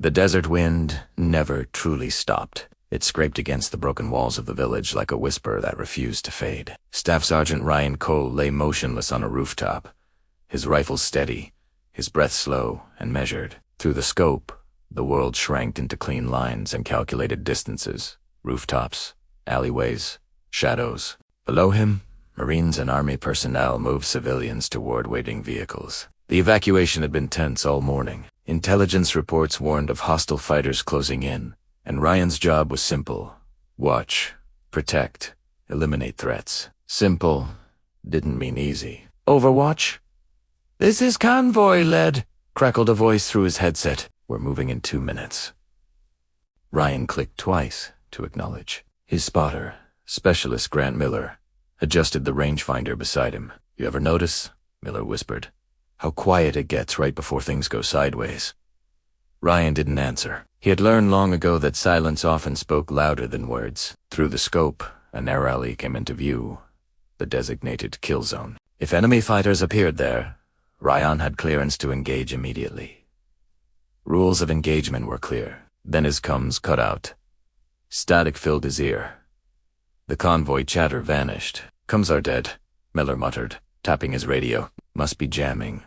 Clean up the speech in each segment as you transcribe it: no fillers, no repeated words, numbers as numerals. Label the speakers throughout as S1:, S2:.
S1: The desert wind never truly stopped. It scraped against the broken walls of the village like a whisper that refused to fade. Staff Sergeant Ryan Cole lay motionless on a rooftop, his rifle steady, his breath slow and measured. Through the scope, the world shrank into clean lines and calculated distances. Rooftops, alleyways, shadows. Below him, Marines and Army personnel moved civilians toward waiting vehicles. The evacuation had been tense all morning. Intelligence reports warned of hostile fighters closing in, and Ryan's job was simple. Watch, protect, eliminate threats. Simple didn't mean easy. Overwatch? "This is convoy-led," crackled a voice through his headset. "We're moving in 2 minutes." Ryan clicked twice to acknowledge. His spotter, Specialist Grant Miller, adjusted the rangefinder beside him. "You ever notice," Miller whispered, "how quiet it gets right before things go sideways?" Ryan didn't answer. He had learned long ago that silence often spoke louder than words. Through the scope, a narrow alley came into view, the designated kill zone. If enemy fighters appeared there, Ryan had clearance to engage immediately. Rules of engagement were clear. Then his comms cut out. Static filled his ear. The convoy chatter vanished. "Comms are dead," Miller muttered, tapping his radio. "Must be jamming."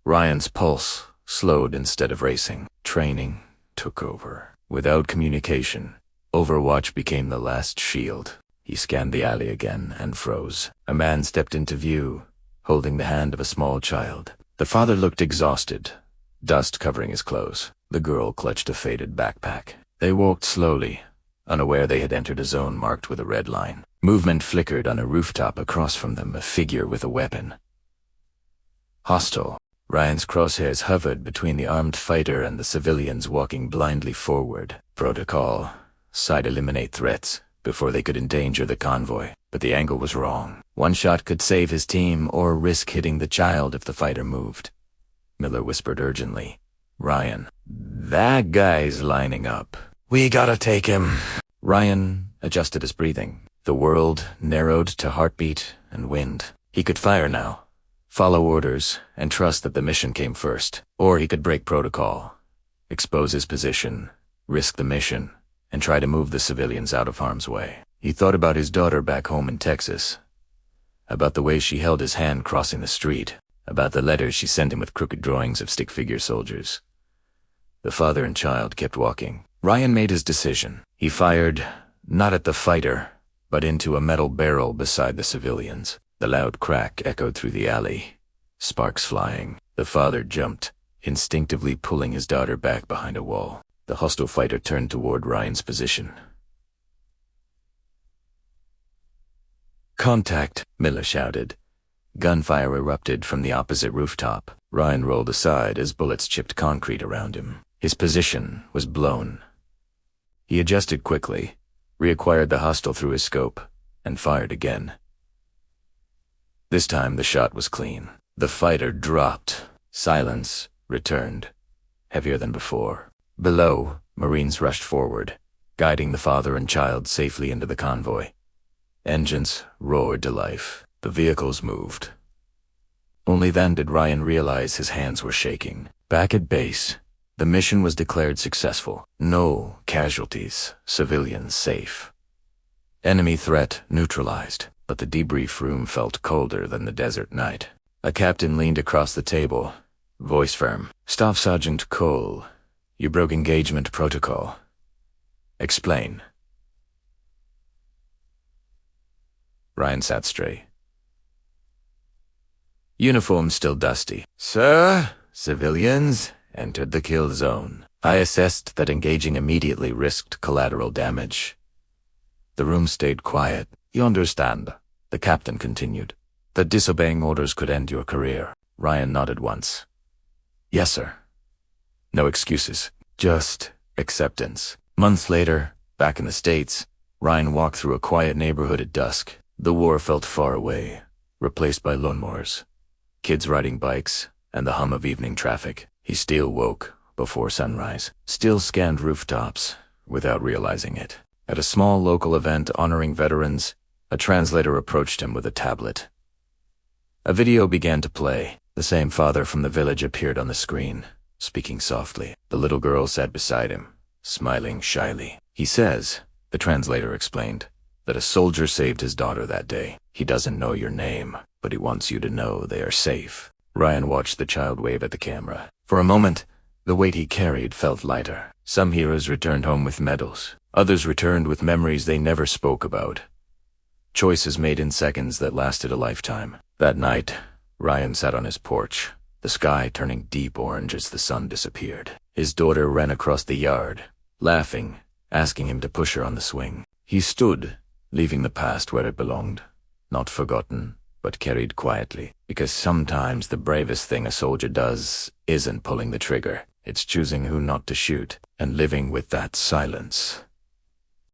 S1: Ryan's pulse slowed instead of racing. Training took over. Without communication, Overwatch became the last shield. He scanned the alley again and froze. A man stepped into view, holding the hand of a small child. The father looked exhausted, dust covering his clothes. The girl clutched a faded backpack. They walked slowly, unaware they had entered a zone marked with a red line. Movement flickered on a rooftop across from them, a figure with a weapon. Hostile. Ryan's crosshairs hovered between the armed fighter and the civilians walking blindly forward. Protocol. Side eliminate threats before they could endanger the convoy. But the angle was wrong. One shot could save his team or risk hitting the child if the fighter moved. Miller whispered urgently. "Ryan, that guy's lining up. We gotta take him." Ryan adjusted his breathing. The world narrowed to heartbeat and wind. He could fire now, follow orders, and trust that the mission came first. Or he could break protocol, expose his position, risk the mission, and try to move the civilians out of harm's way. He thought about his daughter back home in Texas, about the way she held his hand crossing the street, about the letters she sent him with crooked drawings of stick-figure soldiers. The father and child kept walking. Ryan made his decision. He fired, not at the fighter, but into a metal barrel beside the civilians. The loud crack echoed through the alley, sparks flying. The father jumped, instinctively pulling his daughter back behind a wall. The hostile fighter turned toward Ryan's position. "Contact," Miller shouted. Gunfire erupted from the opposite rooftop. Ryan rolled aside as bullets chipped concrete around him. His position was blown. He adjusted quickly, reacquired the hostile through his scope, and fired again. This time the shot was clean. The fighter dropped. Silence returned, heavier than before. Below, Marines rushed forward, guiding the father and child safely into the convoy. Engines roared to life. The vehicles moved. Only then did Ryan realize his hands were shaking. Back at base, the mission was declared successful. No casualties, civilians safe. Enemy threat neutralized, but the debrief room felt colder than the desert night. A captain leaned across the table, voice firm. "Staff Sergeant Cole, you broke engagement protocol. Explain." Ryan sat straight. Uniform still dusty. "Sir, civilians entered the kill zone. I assessed that engaging immediately risked collateral damage." The room stayed quiet. "You understand," the captain continued, "that disobeying orders could end your career." Ryan nodded once. "Yes, sir." No excuses, just acceptance. Months later, back in the States, Ryan walked through a quiet neighborhood at dusk. The war felt far away, replaced by lawnmowers, kids riding bikes, and the hum of evening traffic. He still woke before sunrise, still scanned rooftops without realizing it. At a small local event honoring veterans, a translator approached him with a tablet. A video began to play. The same father from the village appeared on the screen, speaking softly. The little girl sat beside him, smiling shyly. He says, the translator explained, that a soldier saved his daughter that day. He doesn't know your name, but he wants you to know they are safe. Ryan watched the child wave at the camera. For a moment, the weight he carried felt lighter. Some heroes returned home with medals. Others returned with memories they never spoke about. Choices made in seconds that lasted a lifetime. That night, Ryan sat on his porch, the sky turning deep orange as the sun disappeared. His daughter ran across the yard, laughing, asking him to push her on the swing. He stood, leaving the past where it belonged, not forgotten, but carried quietly. Because sometimes the bravest thing a soldier does isn't pulling the trigger. It's choosing who not to shoot, and living with that silence.